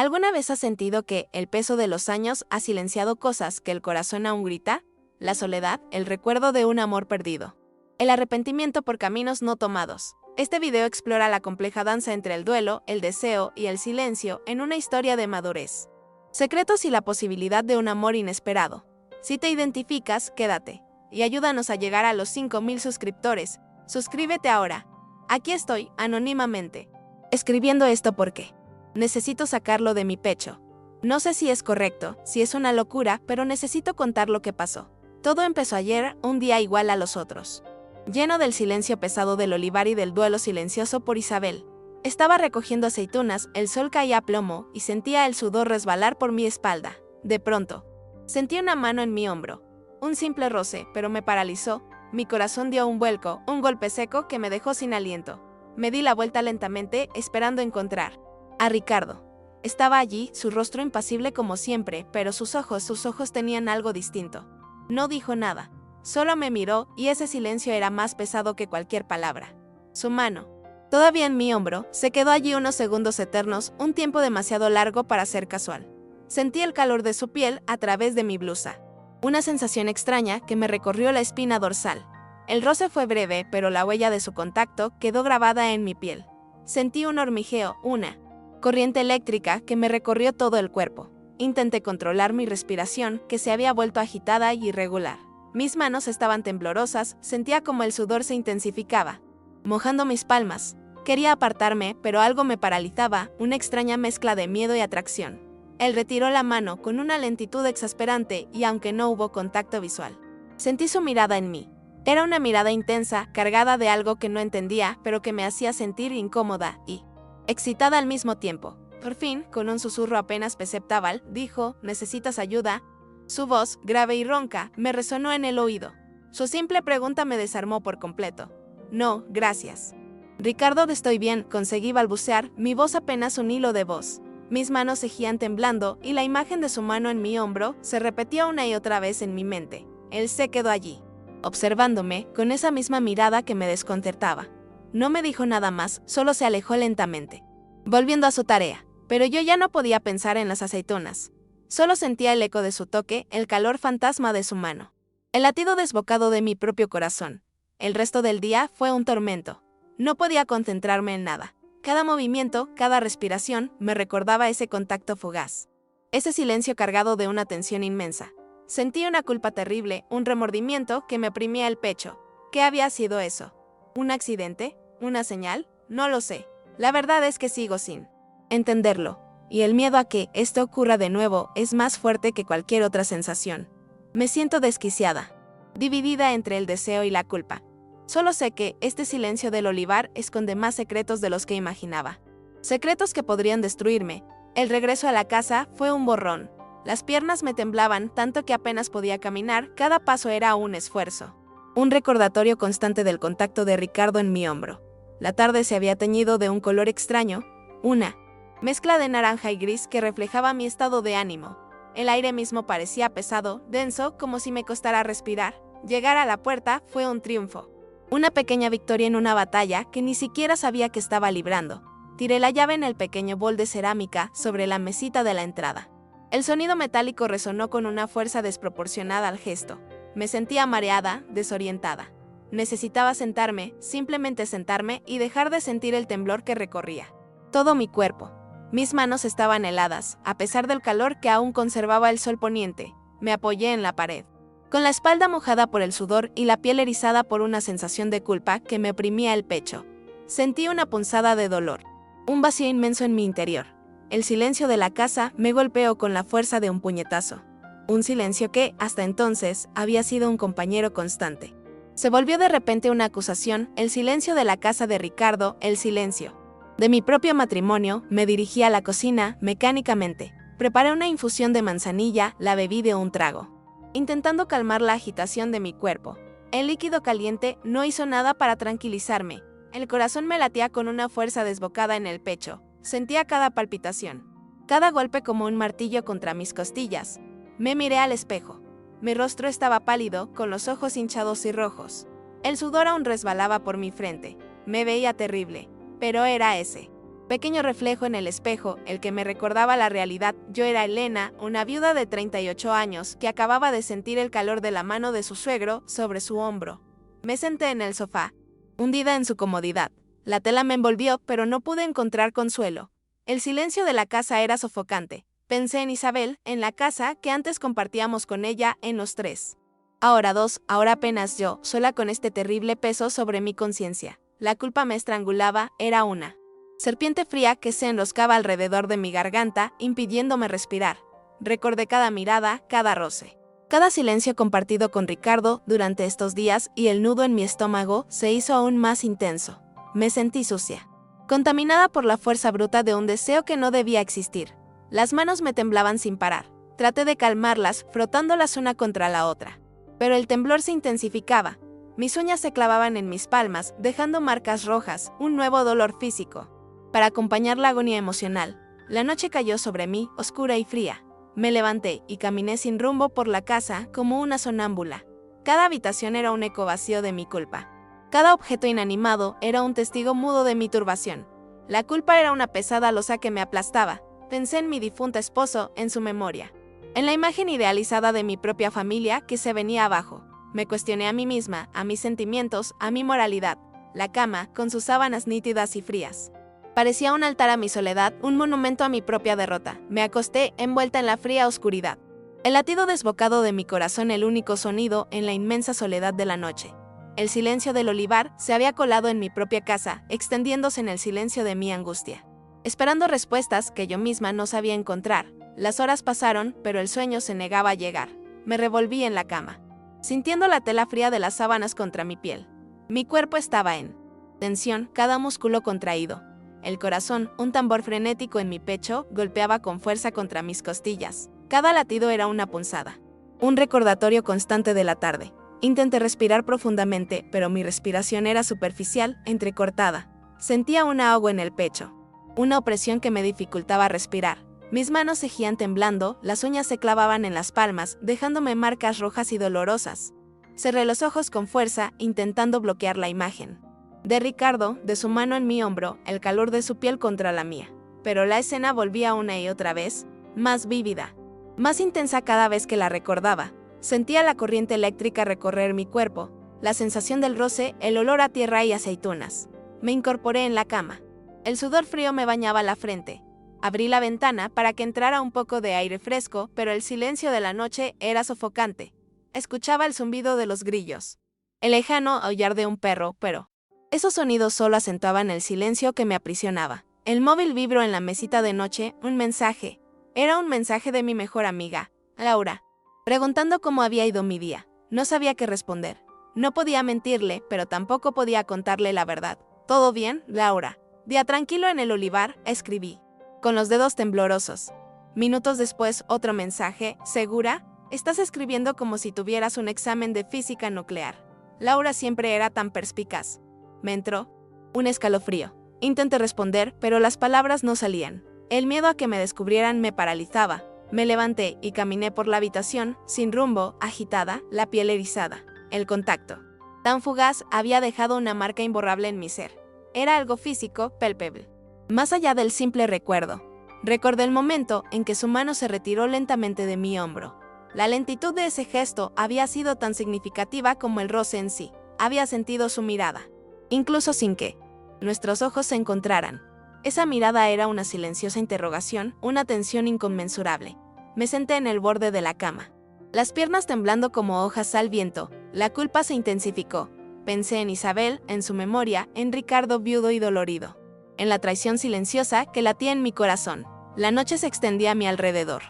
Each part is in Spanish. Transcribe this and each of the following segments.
¿Alguna vez has sentido que el peso de los años ha silenciado cosas que el corazón aún grita? La soledad, el recuerdo de un amor perdido. El arrepentimiento por caminos no tomados. Este video explora la compleja danza entre el duelo, el deseo y el silencio en una historia de madurez. Secretos y la posibilidad de un amor inesperado. Si te identificas, quédate. Y ayúdanos a llegar a los 5000 suscriptores. Suscríbete ahora. Aquí estoy, anónimamente, escribiendo esto porque necesito sacarlo de mi pecho. No sé si es correcto, si es una locura, pero necesito contar lo que pasó. Todo empezó ayer, un día igual a los otros. Lleno del silencio pesado del olivar y del duelo silencioso por Isabel. Estaba recogiendo aceitunas, el sol caía a plomo y sentía el sudor resbalar por mi espalda. De pronto, sentí una mano en mi hombro. Un simple roce, pero me paralizó. Mi corazón dio un vuelco, un golpe seco que me dejó sin aliento. Me di la vuelta lentamente, esperando encontrar a Ricardo. Estaba allí, su rostro impasible como siempre, pero sus ojos tenían algo distinto. No dijo nada. Solo me miró y ese silencio era más pesado que cualquier palabra. Su mano, todavía en mi hombro, se quedó allí unos segundos eternos, un tiempo demasiado largo para ser casual. Sentí el calor de su piel a través de mi blusa. Una sensación extraña que me recorrió la espina dorsal. El roce fue breve, pero la huella de su contacto quedó grabada en mi piel. Sentí un hormigueo, una corriente eléctrica que me recorrió todo el cuerpo. Intenté controlar mi respiración, que se había vuelto agitada y irregular. Mis manos estaban temblorosas, sentía como el sudor se intensificaba, mojando mis palmas. Quería apartarme, pero algo me paralizaba, una extraña mezcla de miedo y atracción. Él retiró la mano con una lentitud exasperante y aunque no hubo contacto visual, sentí su mirada en mí. Era una mirada intensa, cargada de algo que no entendía, pero que me hacía sentir incómoda y excitada al mismo tiempo. Por fin, con un susurro apenas perceptible, dijo, ¿necesitas ayuda? Su voz, grave y ronca, me resonó en el oído. Su simple pregunta me desarmó por completo. No, gracias. Ricardo, estoy bien, conseguí balbucear, mi voz apenas un hilo de voz. Mis manos seguían temblando y la imagen de su mano en mi hombro se repetía una y otra vez en mi mente. Él se quedó allí, observándome con esa misma mirada que me desconcertaba. No me dijo nada más, solo se alejó lentamente, volviendo a su tarea. Pero yo ya no podía pensar en las aceitunas. Solo sentía el eco de su toque, el calor fantasma de su mano, el latido desbocado de mi propio corazón. El resto del día fue un tormento. No podía concentrarme en nada. Cada movimiento, cada respiración, me recordaba ese contacto fugaz. Ese silencio cargado de una tensión inmensa. Sentí una culpa terrible, un remordimiento que me oprimía el pecho. ¿Qué había sido eso? ¿Un accidente? ¿Una señal? No lo sé. La verdad es que sigo sin entenderlo. Y el miedo a que esto ocurra de nuevo es más fuerte que cualquier otra sensación. Me siento desquiciada, dividida entre el deseo y la culpa. Solo sé que este silencio del olivar esconde más secretos de los que imaginaba. Secretos que podrían destruirme. El regreso a la casa fue un borrón. Las piernas me temblaban tanto que apenas podía caminar, cada paso era un esfuerzo. Un recordatorio constante del contacto de Ricardo en mi hombro. La tarde se había teñido de un color extraño, una mezcla de naranja y gris que reflejaba mi estado de ánimo. El aire mismo parecía pesado, denso, como si me costara respirar. Llegar a la puerta fue un triunfo. Una pequeña victoria en una batalla que ni siquiera sabía que estaba librando. Tiré la llave en el pequeño bol de cerámica sobre la mesita de la entrada. El sonido metálico resonó con una fuerza desproporcionada al gesto. Me sentía mareada, desorientada. Necesitaba sentarme, simplemente sentarme y dejar de sentir el temblor que recorría todo mi cuerpo. Mis manos estaban heladas, a pesar del calor que aún conservaba el sol poniente. Me apoyé en la pared, con la espalda mojada por el sudor y la piel erizada por una sensación de culpa que me oprimía el pecho. Sentí una punzada de dolor, un vacío inmenso en mi interior. El silencio de la casa me golpeó con la fuerza de un puñetazo. Un silencio que, hasta entonces, había sido un compañero constante. Se volvió de repente una acusación, el silencio de la casa de Ricardo, el silencio de mi propio matrimonio. Me dirigí a la cocina, mecánicamente. Preparé una infusión de manzanilla, la bebí de un trago, intentando calmar la agitación de mi cuerpo. El líquido caliente no hizo nada para tranquilizarme. El corazón me latía con una fuerza desbocada en el pecho. Sentía cada palpitación, cada golpe como un martillo contra mis costillas. Me miré al espejo. Mi rostro estaba pálido, con los ojos hinchados y rojos. El sudor aún resbalaba por mi frente. Me veía terrible, pero era ese Pequeño reflejo en el espejo, el que me recordaba la realidad. Yo era Elena, una viuda de 38 años, que acababa de sentir el calor de la mano de su suegro sobre su hombro. Me senté en el sofá, hundida en su comodidad. La tela me envolvió, pero no pude encontrar consuelo. El silencio de la casa era sofocante. Pensé en Isabel, en la casa que antes compartíamos con ella, en los tres. Ahora dos, ahora apenas yo, sola con este terrible peso sobre mi conciencia. La culpa me estrangulaba, era una serpiente fría que se enroscaba alrededor de mi garganta, impidiéndome respirar. Recordé cada mirada, cada roce, cada silencio compartido con Ricardo durante estos días, y el nudo en mi estómago se hizo aún más intenso. Me sentí sucia, contaminada por la fuerza bruta de un deseo que no debía existir. Las manos me temblaban sin parar. Traté de calmarlas, frotándolas una contra la otra. Pero el temblor se intensificaba. Mis uñas se clavaban en mis palmas, dejando marcas rojas, un nuevo dolor físico. Para acompañar la agonía emocional, la noche cayó sobre mí, oscura y fría. Me levanté y caminé sin rumbo por la casa como una sonámbula. Cada habitación era un eco vacío de mi culpa. Cada objeto inanimado era un testigo mudo de mi turbación. La culpa era una pesada losa que me aplastaba. Pensé en mi difunto esposo, en su memoria, en la imagen idealizada de mi propia familia que se venía abajo. Me cuestioné a mí misma, a mis sentimientos, a mi moralidad. La cama, con sus sábanas nítidas y frías, parecía un altar a mi soledad, un monumento a mi propia derrota. Me acosté, envuelta en la fría oscuridad. El latido desbocado de mi corazón, el único sonido en la inmensa soledad de la noche. El silencio del olivar se había colado en mi propia casa, extendiéndose en el silencio de mi angustia. Esperando respuestas que yo misma no sabía encontrar. Las horas pasaron, pero el sueño se negaba a llegar. Me revolví en la cama, sintiendo la tela fría de las sábanas contra mi piel. Mi cuerpo estaba en tensión, cada músculo contraído. El corazón, un tambor frenético en mi pecho, golpeaba con fuerza contra mis costillas. Cada latido era una punzada, un recordatorio constante de la tarde. Intenté respirar profundamente, pero mi respiración era superficial, entrecortada. Sentía un ahogo en el pecho, una opresión que me dificultaba respirar. Mis manos seguían temblando, las uñas se clavaban en las palmas, dejándome marcas rojas y dolorosas. Cerré los ojos con fuerza, intentando bloquear la imagen de Ricardo, de su mano en mi hombro, el calor de su piel contra la mía. Pero la escena volvía una y otra vez, más vívida, más intensa cada vez que la recordaba. Sentía la corriente eléctrica recorrer mi cuerpo, la sensación del roce, el olor a tierra y aceitunas. Me incorporé en la cama. El sudor frío me bañaba la frente. Abrí la ventana para que entrara un poco de aire fresco, pero el silencio de la noche era sofocante. Escuchaba el zumbido de los grillos, el lejano aullar de un perro, pero esos sonidos solo acentuaban el silencio que me aprisionaba. El móvil vibró en la mesita de noche, un mensaje. Era un mensaje de mi mejor amiga, Laura, preguntando cómo había ido mi día. No sabía qué responder. No podía mentirle, pero tampoco podía contarle la verdad. ¿Todo bien, Laura? Día tranquilo en el olivar, escribí, con los dedos temblorosos. Minutos después, otro mensaje. ¿Segura? Estás escribiendo como si tuvieras un examen de física nuclear. Laura siempre era tan perspicaz. Me entró un escalofrío. Intenté responder, pero las palabras no salían. El miedo a que me descubrieran me paralizaba. Me levanté y caminé por la habitación, sin rumbo, agitada, la piel erizada. El contacto, tan fugaz, había dejado una marca imborrable en mi ser. Era algo físico, palpable. Más allá del simple recuerdo. Recordé el momento en que su mano se retiró lentamente de mi hombro. La lentitud de ese gesto había sido tan significativa como el roce en sí. Había sentido su mirada, incluso sin que nuestros ojos se encontraran. Esa mirada era una silenciosa interrogación, una tensión inconmensurable. Me senté en el borde de la cama, las piernas temblando como hojas al viento. La culpa se intensificó. Pensé en Isabel, en su memoria, en Ricardo viudo y dolorido, en la traición silenciosa que latía en mi corazón. La noche se extendía a mi alrededor,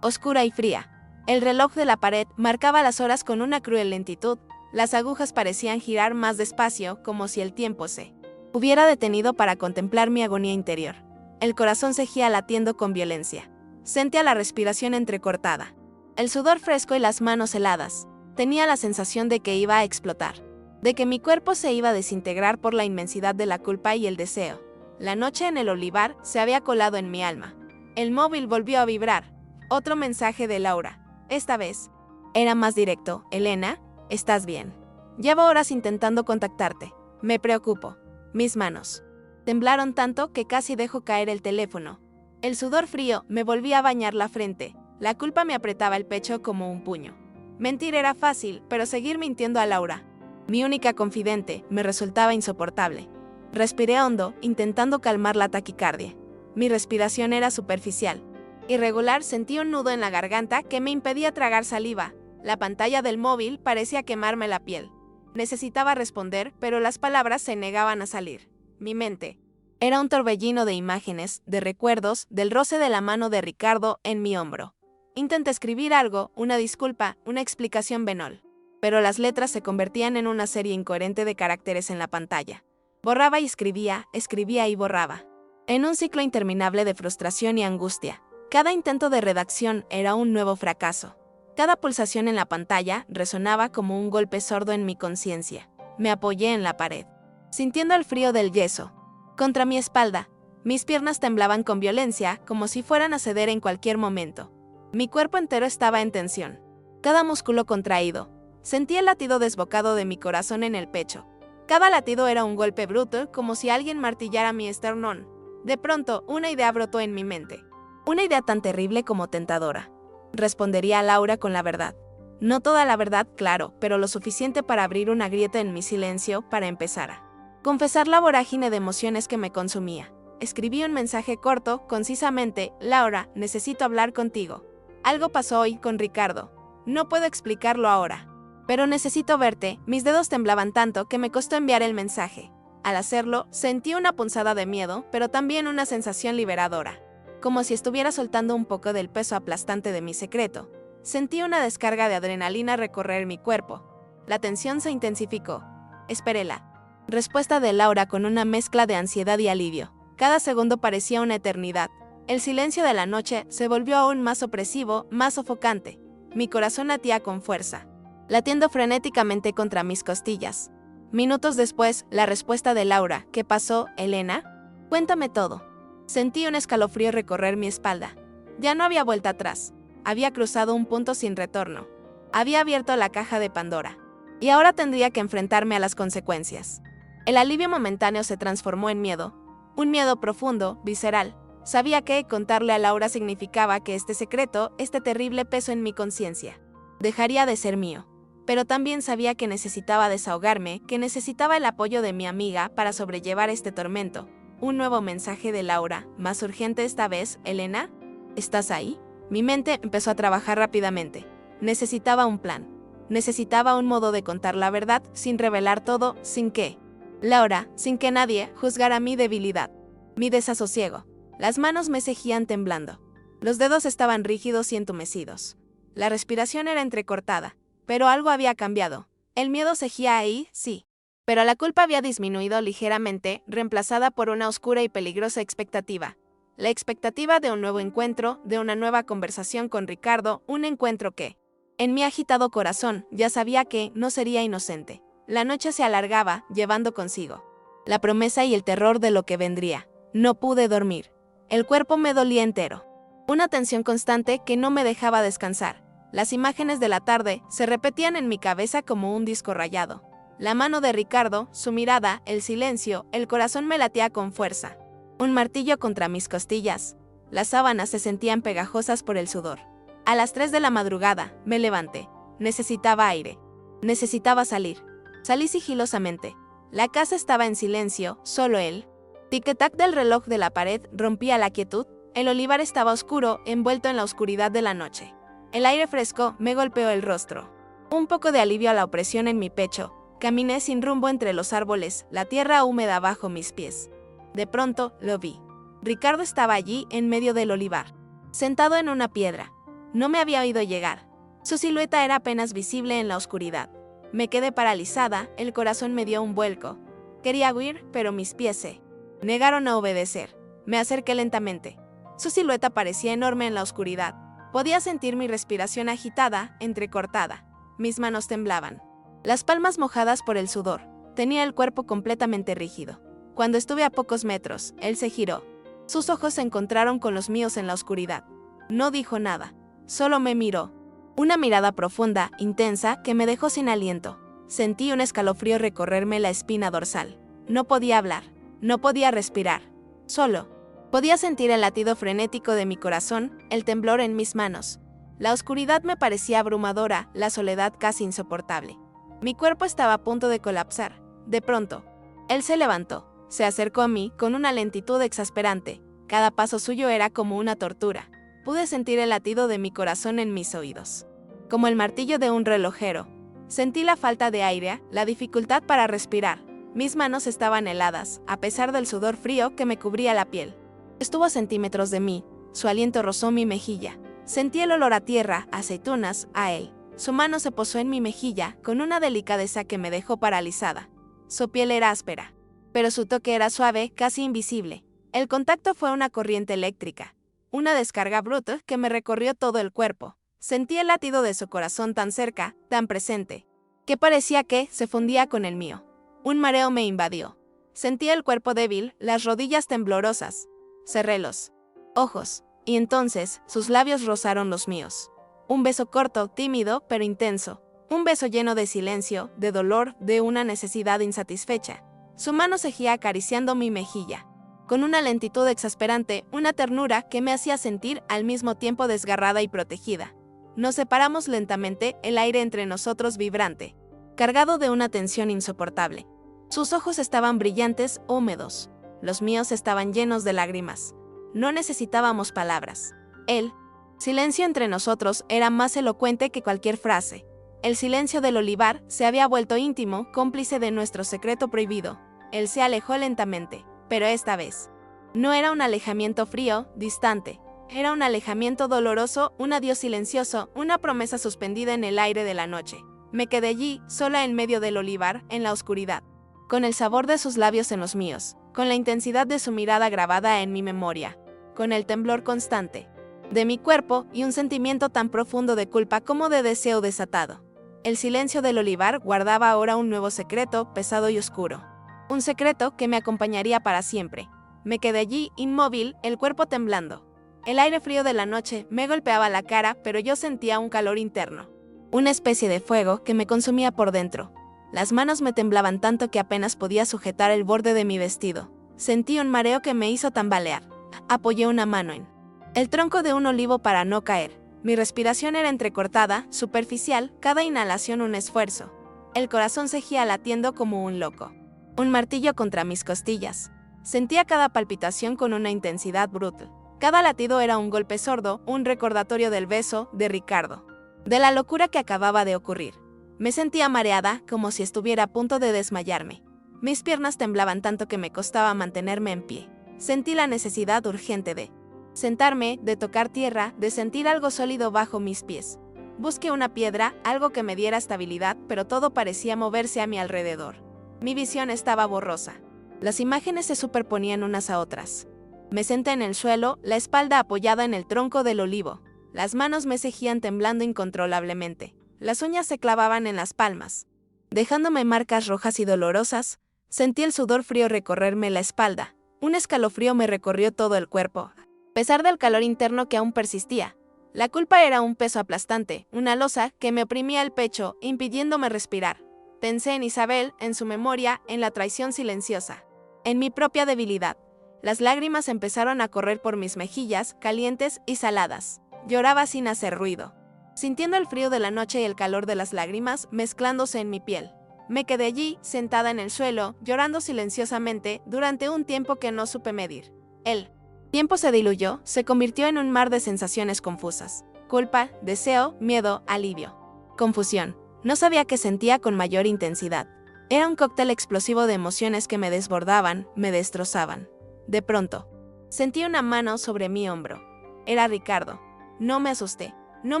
oscura y fría. El reloj de la pared marcaba las horas con una cruel lentitud. Las agujas parecían girar más despacio, como si el tiempo se hubiera detenido para contemplar mi agonía interior. El corazón seguía latiendo con violencia. Sentía la respiración entrecortada, el sudor fresco y las manos heladas. Tenía la sensación de que iba a explotar, de que mi cuerpo se iba a desintegrar por la inmensidad de la culpa y el deseo. La noche en el olivar se había colado en mi alma. El móvil volvió a vibrar. Otro mensaje de Laura. Esta vez era más directo. Elena, ¿estás bien? Llevo horas intentando contactarte. Me preocupo. Mis manos Temblaron tanto que casi dejo caer el teléfono. El sudor frío me volvía a bañar la frente. La culpa me apretaba el pecho como un puño. Mentir era fácil, pero seguir mintiendo a Laura, mi única confidente, me resultaba insoportable. Respiré hondo, intentando calmar la taquicardia. Mi respiración era superficial. Irregular, sentí un nudo en la garganta que me impedía tragar saliva. La pantalla del móvil parecía quemarme la piel. Necesitaba responder, pero las palabras se negaban a salir. Mi mente era un torbellino de imágenes, de recuerdos, del roce de la mano de Ricardo en mi hombro. Intenté escribir algo, una disculpa, una explicación banal. Pero las letras se convertían en una serie incoherente de caracteres en la pantalla. Borraba y escribía y borraba. En un ciclo interminable de frustración y angustia. Cada intento de redacción era un nuevo fracaso. Cada pulsación en la pantalla resonaba como un golpe sordo en mi conciencia. Me apoyé en la pared, sintiendo el frío del yeso contra mi espalda. Mis piernas temblaban con violencia, como si fueran a ceder en cualquier momento. Mi cuerpo entero estaba en tensión. Cada músculo contraído. Sentí el latido desbocado de mi corazón en el pecho. Cada latido era un golpe bruto, como si alguien martillara mi esternón. De pronto, una idea brotó en mi mente. Una idea tan terrible como tentadora. Respondería a Laura con la verdad. No toda la verdad, claro, pero lo suficiente para abrir una grieta en mi silencio para empezar a confesar la vorágine de emociones que me consumía. Escribí un mensaje corto, concisamente: Laura, necesito hablar contigo. Algo pasó hoy con Ricardo. No puedo explicarlo ahora. Pero necesito verte. Mis dedos temblaban tanto que me costó enviar el mensaje. Al hacerlo, sentí una punzada de miedo, pero también una sensación liberadora. Como si estuviera soltando un poco del peso aplastante de mi secreto. Sentí una descarga de adrenalina recorrer mi cuerpo. La tensión se intensificó. Esperé la respuesta de Laura con una mezcla de ansiedad y alivio. Cada segundo parecía una eternidad. El silencio de la noche se volvió aún más opresivo, más sofocante. Mi corazón latía con fuerza, latiendo frenéticamente contra mis costillas. Minutos después, la respuesta de Laura: ¿Qué pasó, Elena? Cuéntame todo. Sentí un escalofrío recorrer mi espalda. Ya no había vuelta atrás. Había cruzado un punto sin retorno. Había abierto la caja de Pandora. Y ahora tendría que enfrentarme a las consecuencias. El alivio momentáneo se transformó en miedo. Un miedo profundo, visceral. Sabía que contarle a Laura significaba que este secreto, este terrible peso en mi conciencia, dejaría de ser mío. Pero también sabía que necesitaba desahogarme, que necesitaba el apoyo de mi amiga para sobrellevar este tormento. Un nuevo mensaje de Laura, más urgente esta vez: Elena, ¿estás ahí? Mi mente empezó a trabajar rápidamente. Necesitaba un plan. Necesitaba un modo de contar la verdad sin revelar todo, sin que Laura, sin que nadie juzgara mi debilidad, mi desasosiego. Las manos me seguían temblando. Los dedos estaban rígidos y entumecidos. La respiración era entrecortada. Pero algo había cambiado. El miedo seguía ahí, sí. Pero la culpa había disminuido ligeramente, reemplazada por una oscura y peligrosa expectativa. La expectativa de un nuevo encuentro, de una nueva conversación con Ricardo, un encuentro que, en mi agitado corazón, ya sabía que no sería inocente. La noche se alargaba, llevando consigo la promesa y el terror de lo que vendría. No pude dormir. El cuerpo me dolía entero. Una tensión constante que no me dejaba descansar. Las imágenes de la tarde se repetían en mi cabeza como un disco rayado. La mano de Ricardo, su mirada, el silencio, el corazón me latía con fuerza. Un martillo contra mis costillas. Las sábanas se sentían pegajosas por el sudor. A las 3 de la madrugada, me levanté. Necesitaba aire. Necesitaba salir. Salí sigilosamente. La casa estaba en silencio, solo él. Tic-tac del reloj de la pared rompía la quietud. El olivar estaba oscuro, envuelto en la oscuridad de la noche. El aire fresco me golpeó el rostro. Un poco de alivio a la opresión en mi pecho. Caminé sin rumbo entre los árboles, la tierra húmeda bajo mis pies. De pronto, lo vi. Ricardo estaba allí, en medio del olivar, sentado en una piedra. No me había oído llegar. Su silueta era apenas visible en la oscuridad. Me quedé paralizada, el corazón me dio un vuelco. Quería huir, pero mis pies se negaron a obedecer. Me acerqué lentamente. Su silueta parecía enorme en la oscuridad. Podía sentir mi respiración agitada, entrecortada. Mis manos temblaban. Las palmas mojadas por el sudor. Tenía el cuerpo completamente rígido. Cuando estuve a pocos metros, él se giró. Sus ojos se encontraron con los míos en la oscuridad. No dijo nada. Solo me miró. Una mirada profunda, intensa, que me dejó sin aliento. Sentí un escalofrío recorrerme la espina dorsal. No podía hablar. No podía respirar. Solo podía sentir el latido frenético de mi corazón, el temblor en mis manos. La oscuridad me parecía abrumadora, la soledad casi insoportable. Mi cuerpo estaba a punto de colapsar. De pronto, él se levantó, se acercó a mí con una lentitud exasperante. Cada paso suyo era como una tortura. Pude sentir el latido de mi corazón en mis oídos. Como el martillo de un relojero. Sentí la falta de aire, la dificultad para respirar. Mis manos estaban heladas, a pesar del sudor frío que me cubría la piel. Estuvo a centímetros de mí, su aliento rozó mi mejilla. Sentí el olor a tierra, aceitunas, a él. Su mano se posó en mi mejilla con una delicadeza que me dejó paralizada. Su piel era áspera, pero su toque era suave, casi invisible. El contacto fue una corriente eléctrica, una descarga bruta que me recorrió todo el cuerpo. Sentí el latido de su corazón tan cerca, tan presente, que parecía que se fundía con el mío. Un mareo me invadió. Sentí el cuerpo débil, las rodillas temblorosas. Cerré los ojos, y entonces sus labios rozaron los míos. Un beso corto, tímido, pero intenso. Un beso lleno de silencio, de dolor, de una necesidad insatisfecha. Su mano seguía acariciando mi mejilla, con una lentitud exasperante, una ternura que me hacía sentir al mismo tiempo desgarrada y protegida. Nos separamos lentamente, el aire entre nosotros vibrante, cargado de una tensión insoportable. Sus ojos estaban brillantes, húmedos. Los míos estaban llenos de lágrimas. No necesitábamos palabras. El silencio entre nosotros era más elocuente que cualquier frase. El silencio del olivar se había vuelto íntimo, cómplice de nuestro secreto prohibido. Él se alejó lentamente, pero esta vez no era un alejamiento frío, distante. Era un alejamiento doloroso, un adiós silencioso, una promesa suspendida en el aire de la noche. Me quedé allí, sola en medio del olivar, en la oscuridad, con el sabor de sus labios en los míos, con la intensidad de su mirada grabada en mi memoria, con el temblor constante de mi cuerpo y un sentimiento tan profundo de culpa como de deseo desatado. El silencio del olivar guardaba ahora un nuevo secreto, pesado y oscuro. Un secreto que me acompañaría para siempre. Me quedé allí, inmóvil, el cuerpo temblando. El aire frío de la noche me golpeaba la cara, pero yo sentía un calor interno. Una especie de fuego que me consumía por dentro. Las manos me temblaban tanto que apenas podía sujetar el borde de mi vestido. Sentí un mareo que me hizo tambalear. Apoyé una mano en el tronco de un olivo para no caer. Mi respiración era entrecortada, superficial, cada inhalación un esfuerzo. El corazón seguía latiendo como un loco. Un martillo contra mis costillas. Sentía cada palpitación con una intensidad brutal. Cada latido era un golpe sordo, un recordatorio del beso de Ricardo, de la locura que acababa de ocurrir. Me sentía mareada, como si estuviera a punto de desmayarme. Mis piernas temblaban tanto que me costaba mantenerme en pie. Sentí la necesidad urgente de sentarme, de tocar tierra, de sentir algo sólido bajo mis pies. Busqué una piedra, algo que me diera estabilidad, pero todo parecía moverse a mi alrededor. Mi visión estaba borrosa. Las imágenes se superponían unas a otras. Me senté en el suelo, la espalda apoyada en el tronco del olivo. Las manos me seguían temblando incontrolablemente. Las uñas se clavaban en las palmas, dejándome marcas rojas y dolorosas. Sentí el sudor frío recorrerme la espalda. Un escalofrío me recorrió todo el cuerpo, a pesar del calor interno que aún persistía. La culpa era un peso aplastante, una losa que me oprimía el pecho, impidiéndome respirar. Pensé en Isabel, en su memoria, en la traición silenciosa, en mi propia debilidad. Las lágrimas empezaron a correr por mis mejillas, calientes y saladas. Lloraba sin hacer ruido, sintiendo el frío de la noche y el calor de las lágrimas mezclándose en mi piel. Me quedé allí, sentada en el suelo, llorando silenciosamente durante un tiempo que no supe medir. El tiempo se diluyó, se convirtió en un mar de sensaciones confusas. Culpa, deseo, miedo, alivio. Confusión. No sabía qué sentía con mayor intensidad. Era un cóctel explosivo de emociones que me desbordaban, me destrozaban. De pronto, sentí una mano sobre mi hombro. Era Ricardo. No me asusté, no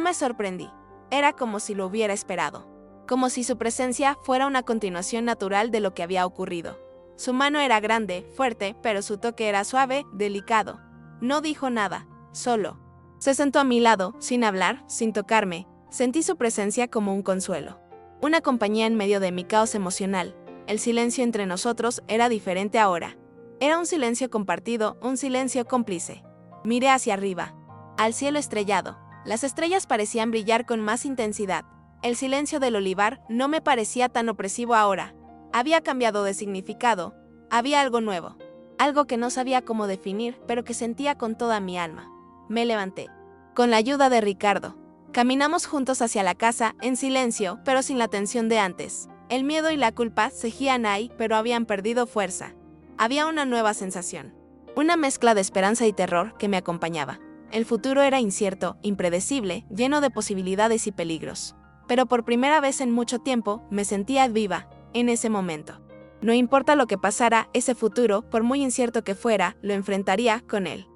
me sorprendí. Era como si lo hubiera esperado. Como si su presencia fuera una continuación natural de lo que había ocurrido. Su mano era grande, fuerte, pero su toque era suave, delicado. No dijo nada, solo se sentó a mi lado, sin hablar, sin tocarme. Sentí su presencia como un consuelo. Una compañía en medio de mi caos emocional. El silencio entre nosotros era diferente ahora. Era un silencio compartido, un silencio cómplice. Miré hacia arriba, al cielo estrellado. Las estrellas parecían brillar con más intensidad. El silencio del olivar no me parecía tan opresivo ahora. Había cambiado de significado. Había algo nuevo. algo que no sabía cómo definir, pero que sentía con toda mi alma. Me levanté. Con la ayuda de Ricardo, caminamos juntos hacia la casa, en silencio, pero sin la tensión de antes. El miedo y la culpa seguían ahí, pero habían perdido fuerza. Había una nueva sensación. Una mezcla de esperanza y terror que me acompañaba. El futuro era incierto, impredecible, lleno de posibilidades y peligros. Pero por primera vez en mucho tiempo, me sentía viva, en ese momento. No importa lo que pasara, ese futuro, por muy incierto que fuera, lo enfrentaría con él.